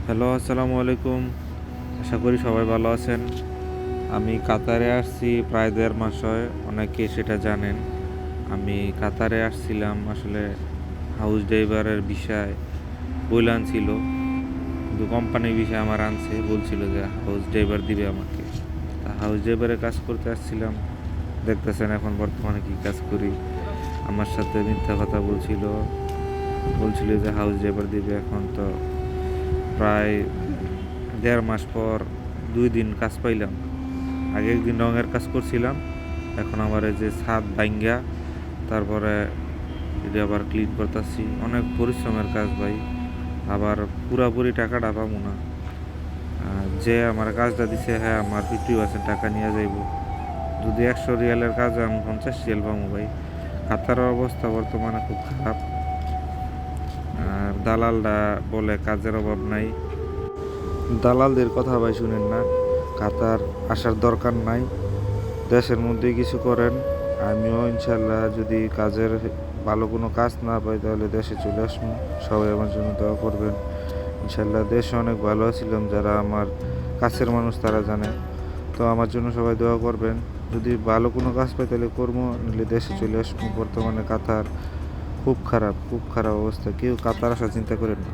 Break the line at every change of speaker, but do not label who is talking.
Hello, আসসালামু আলাইকুম। আশা করি সবাই ভালো আছেন। আমি কাতারে আসছি প্রায় ১.৫ মাস হয়। অনেকে সেটা জানেন। আমি কাতারে আসছিলাম আসলে হাউস ড্রাইভারের ভিসায় বইলা আনছিল। কিন্তু কোম্পানির ভিসা আমার আনছে। বলছিল যে হাউস ড্রাইভার দিবে আমাকে। তা হাউস ড্রাইভারের কাজ করতে আসছিলাম। দেখতেছেন এখন বর্তমানে কি কাজ করি। আমার সাথে মিথ্যা কথা বলছিল যে হাউস ড্রাইভার দিবে। এখন তো প্রায় ১.৫ মাস পর ২ দিন কাজ পাইলাম। আগে একদিন রঙের কাজ করছিলাম, এখন আমার এই যে ছাদ ভাইঙ্গা তারপরে এটা আবার ক্লিন করতেছি। অনেক পরিশ্রমের কাজ ভাই, আবার পুরাপুরি টাকাটা পাবো না। যে আমার কাজটা দিছে হ্যাঁ আমার 50% টাকা নিয়ে যাইব। যদি ১০০ রিয়ালের কাজ আমি 50 রিয়াল পাবো ভাই। কাতারের অবস্থা বর্তমানে খুব খারাপ। আর দালালরা বলে কাজের অভাব নাই। দালালদের কথা ভাই শুনেন না, কাতার আসার দরকার নাই, দেশের মধ্যেই কিছু করেন। আমিও ইনশাল্লাহ যদি কাজের ভালো কোনো কাজ না পাই তাহলে দেশে চলে আসবো। সবাই আমার জন্য দোয়া করবেন। ইনশাল্লাহ দেশে অনেক ভালো আছিলাম, যারা আমার কাছের মানুষ তারা জানে। তো আমার জন্য সবাই দোয়া করবেন। যদি ভালো কোনো কাজ পাই তাহলে করবো, নাহলে দেশে চলে আসবো। বর্তমানে কাতার খুব খারাপ, খুব খারাপ অবস্থা। কেউ কাতার আসার চিন্তা করেন না।